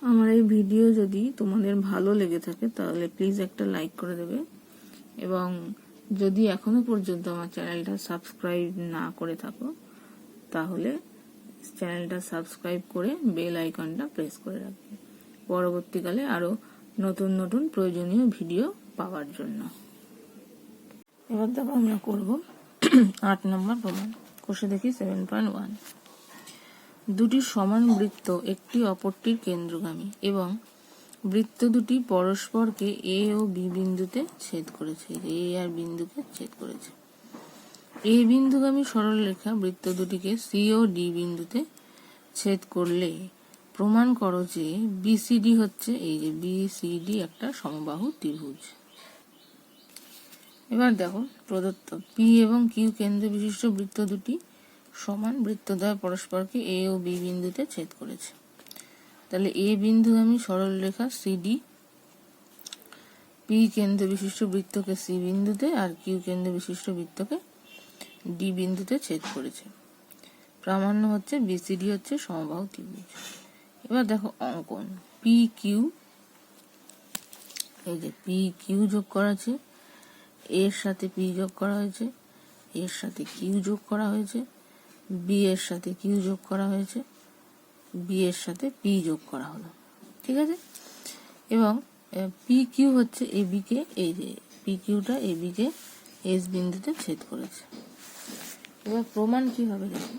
আমার এই ভিডিও যদি তোমাদের ভালো লেগে থাকে তাহলে প্লিজ একটা লাইক করে দেবে, এবং যদি এখনো পর্যন্ত আমার চ্যানেলটা সাবস্ক্রাইব না করে থাকো তাহলে চ্যানেলটা সাবস্ক্রাইব করে বেল আইকনটা প্রেস করে রাখবে পরবর্তীকালে আরো নতুন নতুন প্রয়োজনীয় ভিডিও পাওয়ার জন্য। এবার দেখো আমরা করব 8 নম্বর প্রমাণ। কোষে দেখি 7.1। দুটি সমান বৃত্ত একটি অপরটির কেন্দ্রগামী এবং বৃত্ত দুটি পরস্পরকে এ ও বি বিন্দুতে ছেদ করেছে। এ আর বিন্দুকে ছেদ করেছে। এ বিন্দুগামী সরলরেখা বৃত্ত দুটিকে সি ও ডি বিন্দুতে ছেদ করলে প্রমাণ করো যে বিসিডি হচ্ছে, এই যে বিসিডি একটা সমবাহু ত্রিভুজ। এবার দেখো প্রদত্ত পি এবং কিউ কেন্দ্র বিশিষ্ট বৃত্ত দুটি সমান বৃত্তদ্বয় পরস্পরকে এ ও বি বিন্দুতে ছেদ করেছে। তাহলে এ বিন্দুগামী সরলরেখা সিডি পি কেন্দ্র বিশিষ্ট বৃত্তকে সি বিন্দুতে আর কিউ কেন্দ্র বিশিষ্ট বৃত্তকে ডি বিন্দুতে ছেদ করেছে। প্রামাণ্য হচ্ছে বিসিডি হচ্ছে সমবাহু ত্রিভুজ। এবার দেখো অঙ্কন পি কিউ, এই যে পি কিউ যোগ করা আছে, এর সাথে পি যোগ করা হয়েছে, এর সাথে কিউ যোগ করা হয়েছে, বি এর সাথে কিউ যোগ করা হয়েছে, বি এর সাথে পি যোগ করা হলো। ঠিক আছে, এবং পি কিউ হচ্ছে এ বি কে, এই যে P কিউটা A B K S বিন্দুতে ছেদ করেছে। এবার প্রমাণ কি হবে দেখো,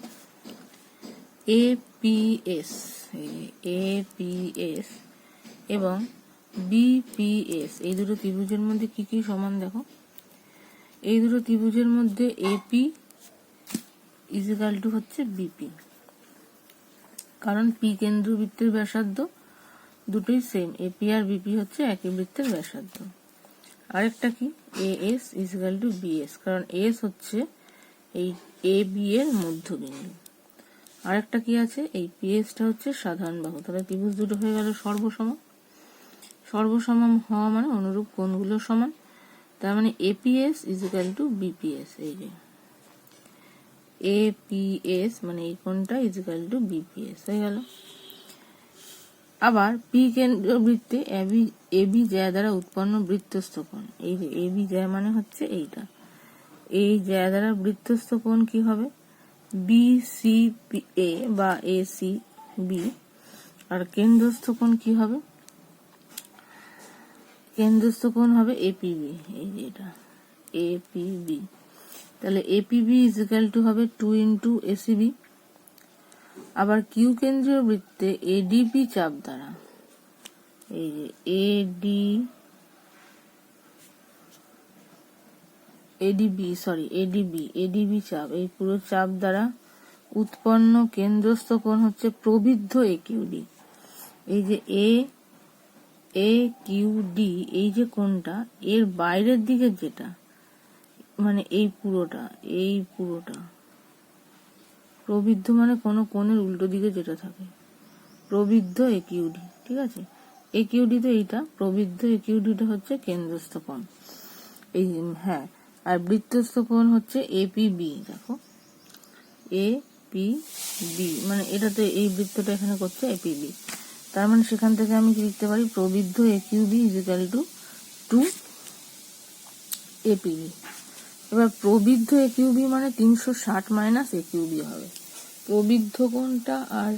A P S, A P S এবং বি পি এস এই দুটো ত্রিভুজের মধ্যে কি কি সমান দেখো। এই দুটো ত্রিভুজের মধ্যে এপি ইজিক্যাল টু হচ্ছে বিপি, কারণ পি কেন্দ্রবৃত্তের ব্যাসার্ধ দুটোই সেম, এপি আর বিপি হচ্ছে একই বৃত্তের ব্যাসার্ধ। আরেকটা কি A S is equal to BS, কারণ এস হচ্ছে এই এ বি এর মধ্যবিন্দু। আরেকটা কি আছে, এই পিএসটা হচ্ছে সাধারণ বাহু। তাহলে ত্রিভুজ দুটো হয়ে গেল সর্বসম। সর্বসম হওয়া মানে অনুরূপ কোণগুলো সমান, তার মানে এপিএস ইজিক্যাল টু বিপিএস। এই যে এপিএস মানে এই কোণটা ইজিক্যাল টু বিপিএস হয়ে গেল। আবার পি কেন্দ্রবৃত্তে এবি জ্যা দ্বারা উৎপন্ন বৃত্তস্থ কোণ, এই যে এবি জ্যা মানে হচ্ছে এইটা, এই জ্যা দ্বারা বৃত্তস্থ কোণ কি হবে বিসি এ বা এসি বি, আর কেন্দ্রস্থ কোণ কি হবে, কেন্দ্রস্থ কোণ হবে এপিবি, এই যে এটা এপিবি। তাহলে এপিবি ইজিক্যাল টু হবে 2 ইন্টু এসিবি। আবার কিউ কেন্দ্রীয় বৃত্তে এডিপি চাপ দ্বারা, এই যে এডিবি চাপ, এই পুরো চাপ দ্বারা উৎপন্ন কেন্দ্রস্থ কোণ হচ্ছে প্রবৃদ্ধ একিউডি। এই যে এ কিউ ডি, এই যে কোণটা এর বাইরের দিকে যেটা মানে এই পুরোটা প্রবৃদ্ধ মানে কোনো কোণের উল্টো দিকে যেটা থাকে প্রবৃদ্ধ একিউডি। ঠিক আছে, একিউডি তো এইটা, প্রবৃদ্ধ একিউডিটা হচ্ছে কেন্দ্রস্থ কোণ। এই হ্যাঁ, আর বৃত্তস্থ কোণ হচ্ছে এপিবি। দেখো এপিবি মানে এটাতে এই বৃত্তটা এখানে করছে এপিবি, তার মানে সেখান থেকে আমি কি লিখতে পারি, প্রবৃদ্ধ একিউবি ইজিক্যাল টু 2 এপিবি। এবার প্রবৃদ্ধ একিউবি মানে 360 মাইনাস একিউবি হবে। প্রবৃদ্ধ কোণটা আর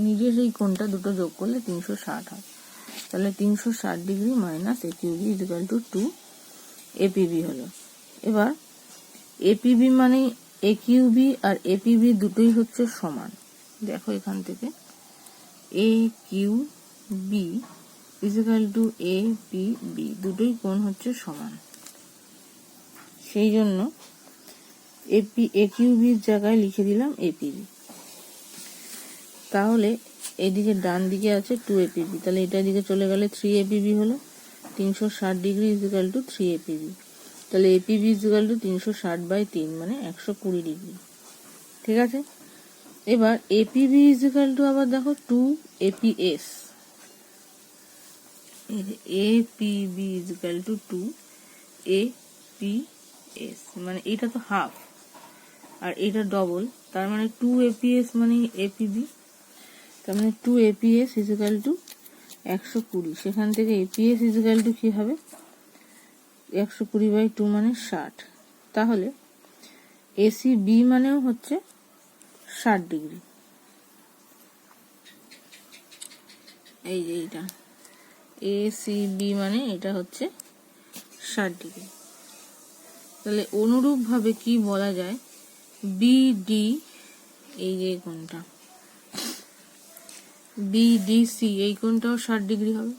নিজের এই কোণটা দুটো যোগ করলে 360 হয়, তাহলে 360 degree minus AQB equal to 2 APB হলো। এবার এপিবি মানে একিউবি আর এপিবি দুটোই হচ্ছে সমান। দেখো এখান থেকে A Q B equal to A P B, দুটোই কোণ হচ্ছে সমান। সেই জন্য একিউবির জায়গায় লিখে দিলাম এপিবি। তাহলে এদিকে ডান দিকে আছে 2 এপিবি, তাহলে এটা দিকে চলে গেলে 3 এপিবি হলো। 360 ডিগ্রি ইজিক্যাল টু 3 এপিবি, তাহলে এপিবি ইজিক্যাল টু 360/3 মানে 120 ডিগ্রি। ঠিক আছে, এবার এপিবি ইজিক্যাল টু আবার দেখো 2 APS, APB is equal to 2 APS মানে এটা তো হাফ আর এটা ডবল, তার মানে 2 এপিএস মানে এপিবি, তার মানে 2 এপিএস ইজিক্যাল টু 120, সেখান থেকে এপিএস ইজিক্যাল টু কি হবে 120/2 মানে 60। তাহলে এসি বি মানেও হচ্ছে 60 ডিগ্রি। এই যে এটা এসিবি মানে এটা হচ্ছে 60 ডিগ্রি। তাহলে অনুরূপ ভাবে কি বলা যায়, বিডি, এই যে কোণটা বিডিসি, এই কোণটাও 60 ডিগ্রি হবে,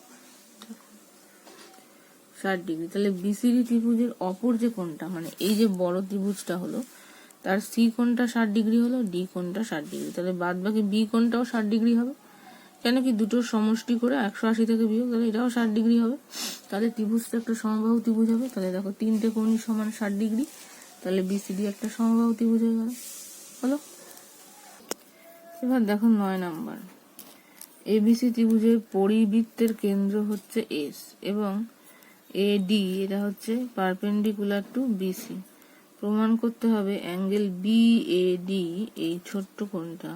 60 ডিগ্রি। তাহলে বিসিডি ত্রিভুজের অপর যে কোণটা, মানে এই যে বড় ত্রিভুজটা হলো, তার সি কোণটা 60 ডিগ্রি হলো, ডি কোণটা 60 ডিগ্রি। তাহলে বাদ বাকি বি কোণটাও 60 ডিগ্রি হবে, কেন কি দুটোর সমষ্টি করে 180 থেকে বিয়োগ, তাহলে এটাও 60 ডিগ্রি হবে। তাহলে ত্রিভুজটা একটা সমবাহু ত্রিভুজ হবে। তাহলে দেখো তিনটে কোণই সমান 60 ডিগ্রি, তাহলে বিসিডি একটা সমবাহু ত্রিভুজ হয়ে গেল। হলো। এবার দেখো 9 নাম্বার, এবিসি ত্রিভুজের পরিবৃত্তের কেন্দ্র হচ্ছে এস এবং এডি এটা হচ্ছে পারপেন্ডিকুলার টু বিসি। প্রমাণ করতে হবে অ্যাঙ্গেল বিএডি, এই ছোট্ট কোণটা,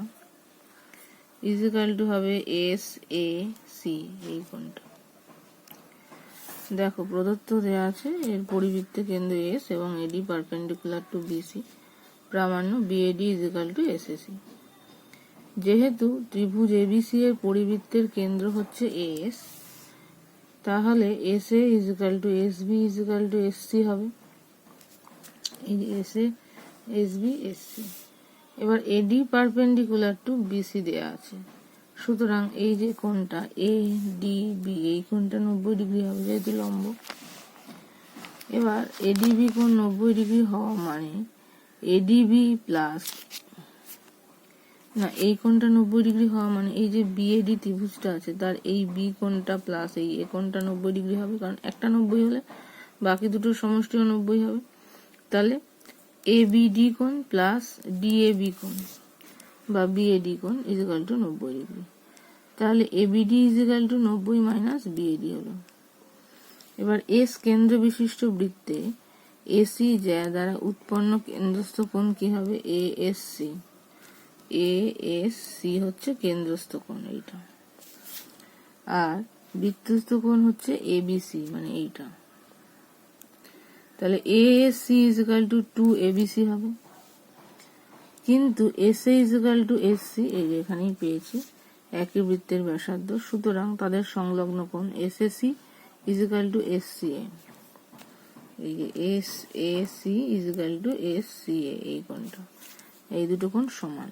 ইজিক্যাল টু হবে এস এ সি, এই কোণটা। দেখো প্রদত্ত দেওয়া আছে এর পরিবৃত্তের কেন্দ্র এস এবং এডি পারপেন্ডিকুলার টু বিসি, প্রামাণ্য বিএডি ইজিক্যাল টু এসএসি। যেহেতু ত্রিভুজ এবিসি এর পরিবৃত্তের কেন্দ্র হচ্ছে এস, তাহলে S A equal to S B equal to S C হবে। এই S A S B S C. এবার এডি পারপেন্ডিকুলার টু বিসি দেয়া আছে, সুতরাং এই যে কোণটা এ ডি বি, এই কোণটা 90 ডিগ্রি হবে যেহেতু লম্ব। এবার এডিবি কোণ 90 ডিগ্রি হওয়া মানে এডিবি প্লাস, না এই কোণটা 90 ডিগ্রি হওয়া মানে এই যে বিএডি ত্রিভুজটা আছে তার এই বি কোণটা প্লাস এই এ কোণটা 90 ডিগ্রি হবে, কারণ একটা 90 হলে বাকি দুটোর সমষ্টিও 90 হবে। তাহলে এবিডি কোণ প্লাস ডিএবি কোণ বা বিএডি কোণ ইজিক্যাল টু 90 ডিগ্রি। তাহলে ABD is equal to 90 minus BAD হলো। এবার এস কেন্দ্র বিশিষ্ট বৃত্তে এসি জ্যা দ্বারা উৎপন্ন কেন্দ্রস্থ কোণ কি হবে, এএসসি। এএসসি হচ্ছে কেন্দ্রস্থ কোণ এইটা, আর বৃত্তস্থ কোণ হচ্ছে এবিসি মানে এইটা। তাহলে এএসসি ইজিক্যাল টু 2 এবিসি হবে, কিন্তু এসএ ইজিক্যাল টু এসসি এই যে এখানেই পেয়েছি, একই বৃত্তের ব্যাসার্ধ, সুতরাং তাদের সংলগ্ন কোণ এসএসি ইজিক্যাল টু এসসিএ। এই যে এসএসি ইজিক্যাল টু এসসিএ, এই কোণটা, এই দুটো কোণ সমান।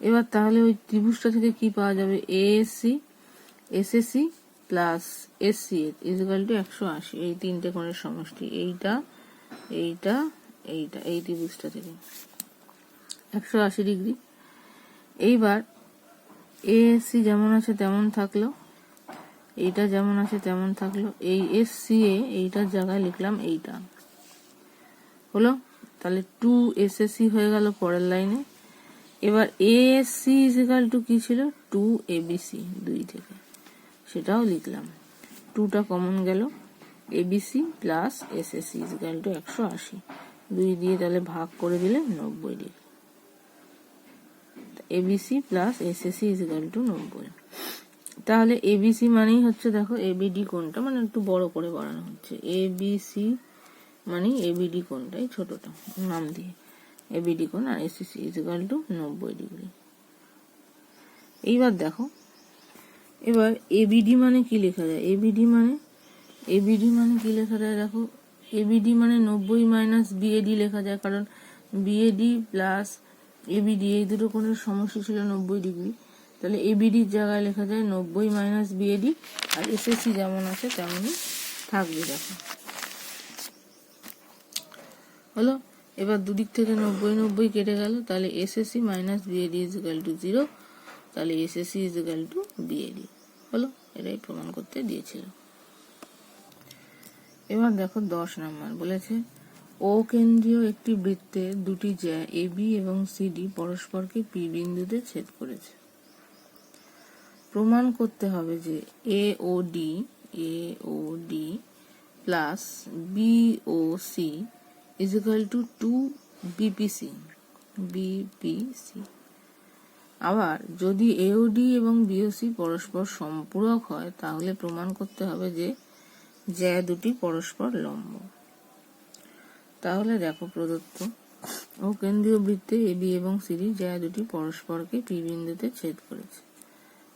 এবার তাহলে ওই ত্রিভুজটা থেকে কি পাওয়া যাবে, ASC এসএসি plus SCA is equal to 180, এই তিনটে কোণের সমষ্টি, এইটা এইটা এইটা, এই ত্রিভুজটা থেকে 180 ডিগ্রি। এইবার এএসসি যেমন আছে তেমন থাকলো, এইটা যেমন আছে তেমন থাকলো, এই এসসিএ এইটার জায়গায় লিখলাম এইটা, হলো। তাহলে 2 এসএসসি হয়ে গেল পরের লাইনে। এবার এএসসি ইজিক্যাল টু কি ছিল, 2 এবিসি, 2 থেকে, সেটাও লিখলাম, 2টা কমন গেল, ABC plus SSC is equal to 180, 2 দিয়ে তাহলে ভাগ করে দিলে 90 ডিগ্রি। ABC plus SSC is equal to 90। তাহলে এবিসি মানেই হচ্ছে, দেখো এবিডি কোণটা মানে একটু বড় করে বানানো হচ্ছে, এবিসি মানে এবিডি কোণটাই ছোটটা নাম দিয়ে এবিডি কোণ, আর এসএসসি ইজিক্যাল টু 90 ডিগ্রি। এইবার দেখো, এবার এবিডি মানে কি লেখা যায়, এবিডি মানে কি লেখা যায়, দেখো এবিডি মানে 90 মাইনাস বিএডি লেখা যায়, কারণ বিএডি প্লাস এবিডি এই দুটো কোণের সমষ্টি ছিল 90 ডিগ্রি। তাহলে এবিডির জায়গায় লেখা যায় 90 মাইনাস বিএডি, আর এসএসসি যেমন আছে তেমনই থাকবে, দেখো হলো। এবার দুদিক থেকে 90 কেটে গেল, তাহলে SSC minus BAD is equal to 0, তাহলে এসএসসি ইজিক্যাল টু বিএডি হলো। এটাই প্রমাণ করতে দিয়েছিল। এবার দেখো 10 নাম্বার বলেছে, ও কেন্দ্রীয় একটি বৃত্তে দুটি জ্যা এবি এবং সিডি পরস্পরকে পি বিন্দুতে ছেদ করেছে। প্রমাণ করতে হবে যে AOD plus BOC is equal to 2 BPC. আবার যদি এওডি এবং বিওসি পরস্পর সম্পূরক হয় তাহলে প্রমাণ করতে হবে যে জ্যা দুটি পরস্পর লম্ব। তাহলে দেখো প্রদত্ত ও কেন্দ্রীয় বৃত্তে এবি এবং সিডি জ্যা দুটি পরস্পরকে পি বিন্দুতে ছেদ করেছে,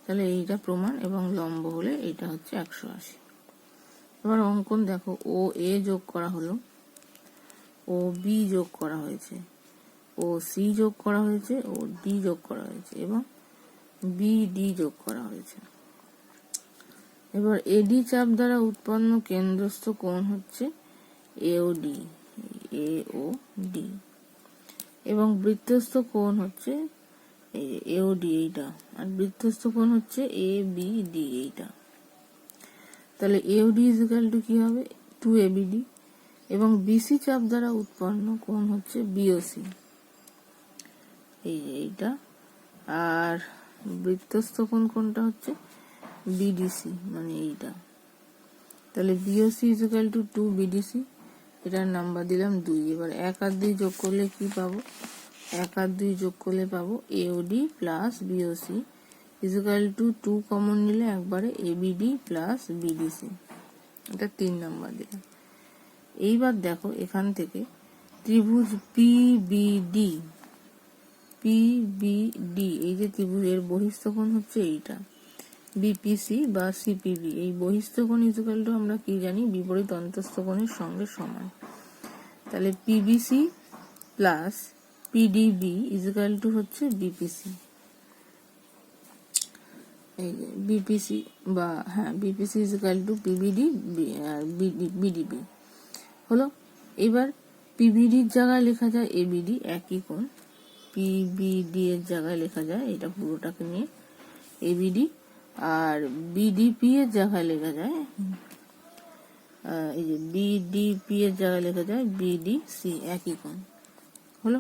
তাহলে এইটা প্রমাণ এবং লম্ব হলে এইটা হচ্ছে 180। এবার অঙ্কন দেখো, ও এ যোগ করা হলো, ও বি যোগ করা হয়েছে, ও সি যোগ করা হয়েছে, ও ডি যোগ করা হয়েছে এবং বি ডি যোগ করা হয়েছে। এবার এডি চাপ দ্বারা উৎপন্ন কেন্দ্রস্থ কোণ হচ্ছে এওডি, এওডি, এবং বৃত্তস্থ কোণ হচ্ছে এওডি এইটা, আর বৃত্তস্থ কোণ হচ্ছে এ বি ডি এইটা। তাহলে এওডি ইজ ইকুয়াল টু কি হবে 2ABD, এবং বিসি চাপ দ্বারা উৎপন্ন কোণ হচ্ছে বিওসি, এই যে এইটা, আর বৃত্তস্থ কোণ কোনটা হচ্ছে বিডিসি মানে এইটা। তাহলে BOC is equal two 2BDC, এটার নাম্বার দিলাম 2। এবার 1 আর 2 যোগ করলে কি পাবো, 1 আর 2 যোগ করলে পাবো AOD plus BOC is equal two 2 common নিলে একবারে এবিডি প্লাস বিডিসি, এটা 3 নাম্বার দিলাম। এইবার দেখো এখান থেকে ত্রিভুজ পিবিডি, এই যে ত্রিভুজের বহিস্থ কোণ হচ্ছে এইটা বিপিসি বা সিপিবি। এই বহিস্থ কোণ ইজ ইকুয়াল টু আমরা কি জানি, বিপরীত অন্তস্থ কোণের সঙ্গে সমান। তাহলে PBC plus PDB is equal to হচ্ছে বিপিসি, এই যে বিপিসি বা হ্যাঁ BPC is equal to PBD আর বিডিবি হলো। এবার পিবিডির জায়গায় লেখা যায় এবিডি, একই কোণ। পিবিডি এর জায়গায় লেখা যায় এটা পুরোটাকে নিয়ে এবিডি, আর বিডিপি এর জায়গায় লেখা যায় এই যে বিডিপি এর জায়গায় লেখা যায় বিডিসি, একই কোণ হলো।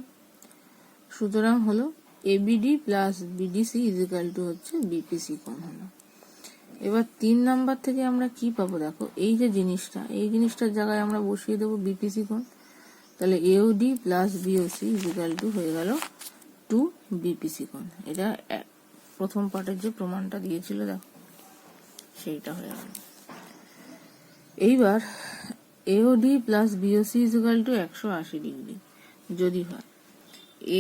সুতরাং হলো ABD plus BDC is equal to হচ্ছে বিপিসি কোণ হলো। এবার 3 নাম্বার থেকে আমরা কি পাবো দেখো, এই যে জিনিসটা, এই জিনিসটার জায়গায় আমরা বসিয়ে দেবো বিপিসি কোণ। তাহলে AOD plus BOC is equal two হয়ে গেল 2BPC কোণ। এটা প্রথম পার্টের যে প্রমাণটা দিয়েছিল দেখো সেইটা হয়ে গেল। এইবার AOD plus BOC is equal two 180 degree যদি হয়,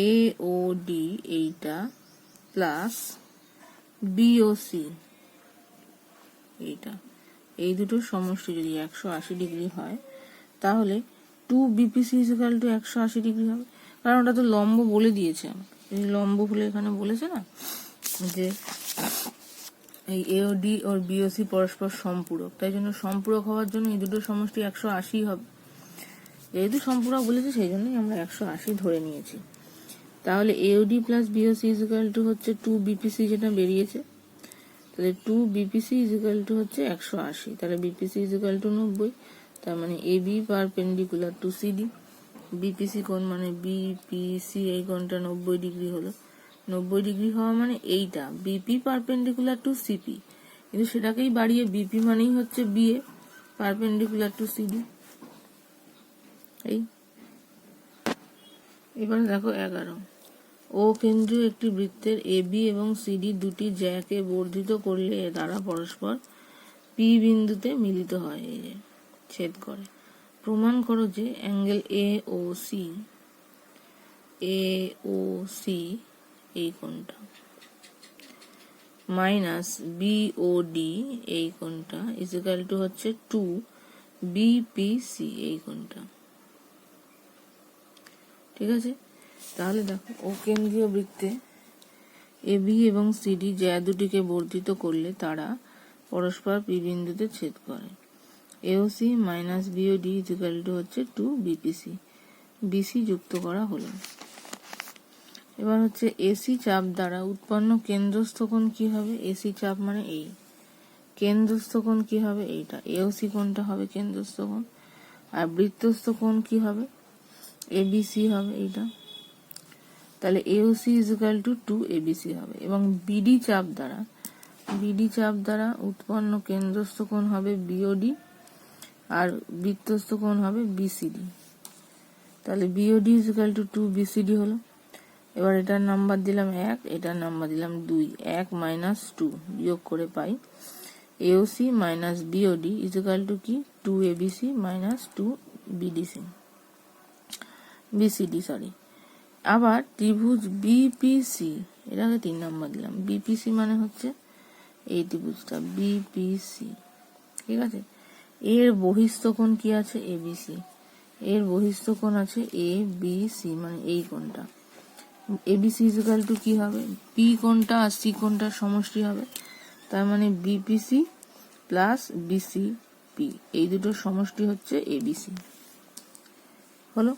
এওডি এইটা প্লাস বিওসি এইটা, এই দুটোর সমষ্টি যদি 180 ডিগ্রি হয় তাহলে 2BPC is equal two 180 degree হবে, কারণ ওটা তো লম্ব বলে দিয়েছে আমাকে। এই লম্ব বলে এখানে বলেছে না যে এই এওডি আর বিওসি পরস্পর সম্পূরক, তাই জন্য সম্পূরক হওয়ার জন্য এই দুটোর সমষ্টি 180 হবে। যেহেতু সম্পূরক বলেছে সেই জন্যই আমরা 180 ধরে নিয়েছি। তাহলে AOD plus BOC is equal to হচ্ছে 2BPC যেটা বেরিয়েছে, তাহলে 2BPC ইজ ইকুয়াল টু হচ্ছে 180, তাহলে বিপিসি ইজ ইকুয়াল টু 90, তার মানে AB perpendicular to CD, BPC কোণ মানে বিপিসি এই কোণটা 90 ডিগ্রি হলো। 90 ডিগ্রি হওয়া মানে এইটা বিপি পারপেন্ডিকুলার টু সিপি, কিন্তু সেটাকেই বাড়িয়ে বিপি মানেই হচ্ছে বিএ পারপেন্ডিকুলার টু সিডি। এই এবার দেখো 11, ও কেন্দ্রীয় একটি বৃত্তের এবি এবং সিডি দুটি জ্যাকে বর্ধিত করলে এ দ্বারা পরস্পর পি বিন্দুতে মিলিত হয়, এই যে ছেদ করে। প্রমাণ করো যে অ্যাঙ্গেল এওসি এই কোণটা মাইনাস বিওডি এই কোণটা ইজ ইকুয়াল টু হচ্ছে 2BPC এই কোণটা। ঠিক আছে, তাহলে দেখো ও কেন্দ্রীয় বৃত্তে এবি এবং সিডি জ্যা দুটিকে বর্ধিত করলে তারা পরস্পর পি বিন্দুতে ছেদ করে। AOC minus BOD is equal to হচ্ছে 2BPC, বিসি যুক্ত করা হলো। এবার হচ্ছে এসি চাপ দ্বারা উৎপন্ন কেন্দ্রস্থ কোণ কি হবে, এসি চাপ মানে এই কেন্দ্রস্থ কোণ কি হবে এইটা, এওসি কোণটা হবে কেন্দ্রস্থ কোণ, আর বৃত্তস্থ কোণ কি হবে এবিসি হবে এইটা। তাহলে AOC is equal two 2ABC হবে, এবং বিডি চাপ দ্বারা উৎপন্ন কেন্দ্রস্থ কোণ হবে বিওডি আর বৃত্তস্থ কোণ হবে বিসিডি। তাহলে BOD is equal two 2BCD হলো। এবার এটার নাম্বার দিলাম 1, এটার নাম্বার দিলাম 2। 1 - 2 বিয়োগ করে পাই AOC minus BOD equal to কি 2ABC minus 2BDC BCD sorry. আবার ত্রিভুজ BPC, এটাকে 3 নাম্বার দিলাম। BPC মানে হচ্ছে এই ত্রিভুজটা BPC, ঠিক আছে। এর বহিস্থ কোণ কি আছে ABC, এর বহিস্থ কোণ আছে ABC মানে এই কোণটা। ABC ইকুয়াল টু কি হবে, P কোণটা আর C কোণটার সমষ্টি হবে, তার মানে BPC প্লাস BCP এই দুটোর সমষ্টি হচ্ছে ABC। হলো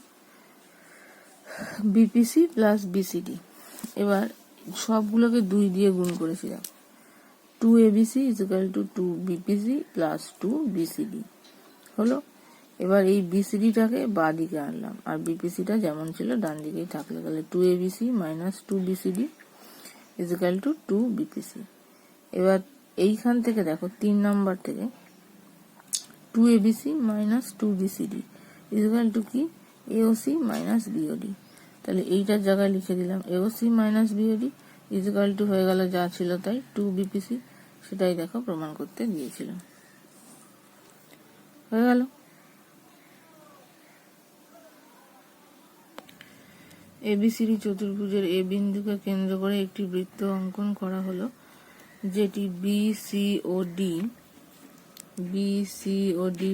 BPC প্লাস BCD। এবার সবগুলোকে 2 দিয়ে গুণ করেছি, দেখো 2ABC equal to 2BPC plus 2BCD হলো। এবার এই BCDটাকে বাঁ দিকে আনলাম, আর BPCটা যেমন ছিল ডান দিকেই থাকলো, তাহলে 2ABC minus 2BCD equal to 2BPC। এবার এইখান থেকে দেখো 3 নাম্বার থেকে 2ABC minus 2BCD equal to কি AOC মাইনাস BOD, তাহলে এইটার জায়গায় লিখে দিলাম AOC minus BOD equal to হয়ে গেল যা ছিল তাই 2BPC, সেটাই দেখো প্রমাণ করতে দিয়েছিল, হয়ে গেল। ABCD চতুর্ভুজের A বিন্দুকে কেন্দ্র করে একটি বৃত্ত অঙ্কন করা হলো, যেটি BCOD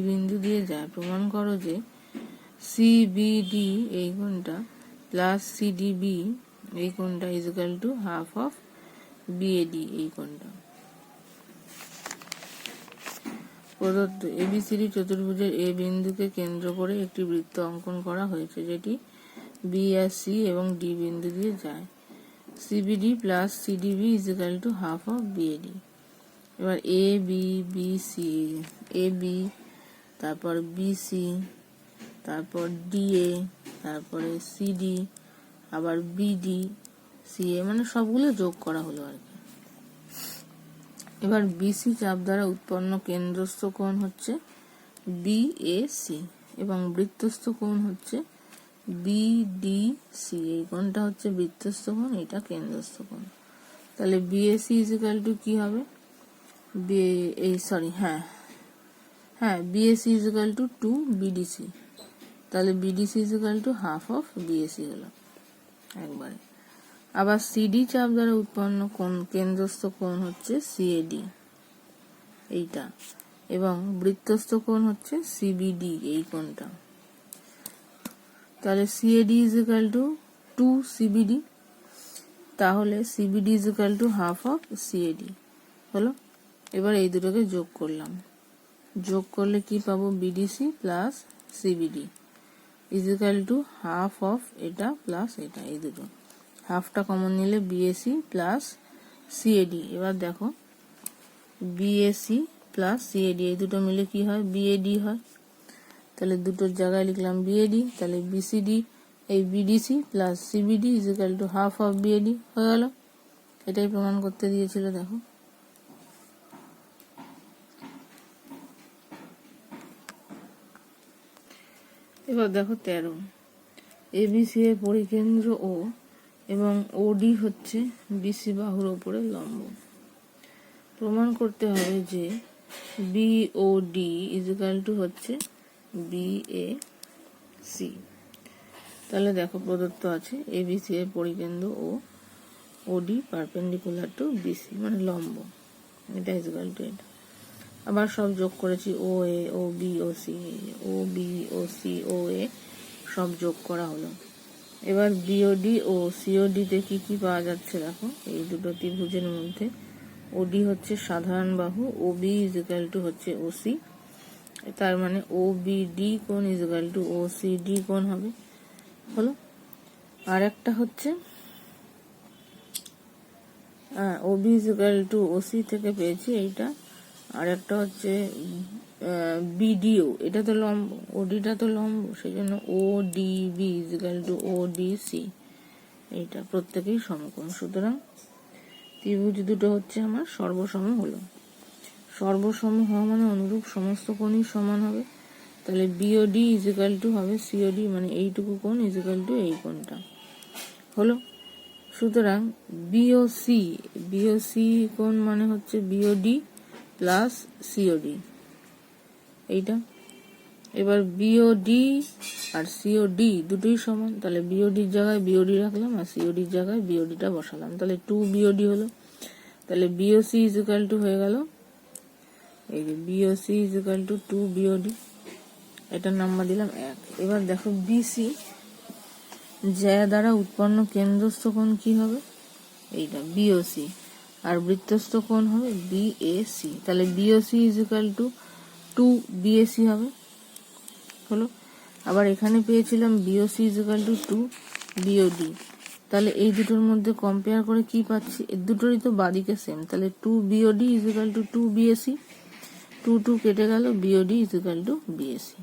বিন্দু দিয়ে যায়। প্রমাণ করো যে CBD এই কোণটা প্লাস CDB এই কোণটা equal to half of BAD এই কোণটা। প্রদত্ত ABCD চতুর্ভুজের A বিন্দুকে কেন্দ্র করে একটি বৃত্ত অঙ্কন করা হয়েছে, যেটি B আর C এবং D বিন্দু দিয়ে যায়। CBD plus CDB equal to half of BAD। এবার ABBC, AB, তারপর BC, তারপর DA, তারপরে CD, আবার BD, CA মানে সবগুলো যোগ করা হলো আর কি। এবার BC চাপ দ্বারা উৎপন্ন কেন্দ্রস্থ কোণ হচ্ছে BAC এবং বৃত্তস্থ কোণ হচ্ছে BDC। এই কোণটা হচ্ছে বৃত্তস্থ কোণ, এটা কেন্দ্রস্থ কোণ। তাহলে BAC ইকুয়াল টু কি হবে, BAC ইকুয়াল টু 2BDC, তাহলে BDC equal to half of BAC হলো একবারে। আবার CD চাপ দ্বারা উৎপন্ন কোণ কেন্দ্রস্থ কোণ হচ্ছে CAD এইটা, এবং বৃত্তস্থ কোণ হচ্ছে CBD এই কোণটা। তাহলে CAD ইকুয়াল টু 2CBD, তাহলে CBD equal to half of CAD হলো। এবার এই দুটোকে যোগ করলাম, যোগ করলে কি পাবো BDC plus CBD equal to half of এটা প্লাস এটা, এই দুটো হাফটা কমন নিলে BAC প্লাস CAD। এবার দেখো BAC প্লাস CAD এই দুটো মিলে কি হয় BAD হয়, তাহলে দুটোর জায়গায় লিখলাম BAD, তাহলে BCD এই BDC plus CBD equal to half of BAD হয়ে গেল। এটাই প্রমাণ করতে দিয়েছিল, দেখো। এবার দেখো 13, ABC এর পরিকেন্দ্র O এবং OD হচ্ছে BC বাহুর উপরে লম্ব। প্রমাণ করতে হবে যে BOD ইকুয়াল টু হচ্ছে BAC। তাহলে দেখো প্রদত্ত আছে ABC এর পরিকেন্দ্র O, OD perpendicular to BC মানে লম্ব, এটা ইকুয়াল টু এটা। আবার সব যোগ করেছি OA, OB, OC, OB, OC, OA সব যোগ করা হলো। এবার BOD ও COD তে কি কি পাওয়া যাচ্ছে দেখো, এই দুটো ত্রিভুজের মধ্যে OD হচ্ছে সাধারণ বাহু, OB ইকুয়াল টু হচ্ছে OC, তার মানে OBD কোণ ইকুয়াল টু OCD কোণ হবে, হলো। আর একটা হচ্ছে OB ইকুয়াল টু OC থেকে পেয়েছি এইটা, আর একটা হচ্ছে BDO, এটা তো লম্ব, ODটা তো লম্ব, সেই জন্য ODB ইকুয়াল টু ODC, এইটা প্রত্যেকেই সমকোণ। সুতরাং ত্রিভুজ দুটো হচ্ছে আমার সর্বসম হলো। সর্বসম হওয়া মানে অনুরূপ সমস্ত কোণই সমান হবে, তাহলে BOD ইকুয়াল টু হবে COD মানে এইটুকু কোণ ইকুয়াল টু এই কোণটা, হলো। সুতরাং বিওসি কোণ মানে হচ্ছে বিওডি প্লাস সিওডি, এইটা। এবার বিওডি আর সিওডি দুটোই সমান, তাহলে বিওডির জায়গায় বিওডি রাখলাম আর সিওডির জায়গায় বিওডিটা বসালাম, তাহলে 2 বিওডি হলো। তাহলে বিওসি ইজ ইকুয়াল টু হয়ে গেল, এই যে BOC is equal two 2 BOD, এটার নাম্বার দিলাম 1। এবার দেখো বিসি, যা দ্বারা উৎপন্ন কেন্দ্রস্থ কোণ কি হবে, এইটা বিওসি, আর বৃত্তস্থ কোণ হবে বিএসি, তাহলে BOC is equal two 2 BAC হবে, হলো। আবার এখানে পেয়েছিলাম BOC is equal two 2 BOD, তাহলে এই দুটোর মধ্যে কম্পেয়ার করে কি পাচ্ছি, এই দুটোরই তো বাদিকে সেম, তাহলে 2 BOD is equal two 2 BAC, 2 কেটে গেল, BOD is equal two BAC,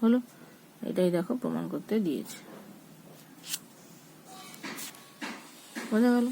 হলো। এটাই দেখো প্রমাণ করতে দিয়েছে, বোঝা গেল।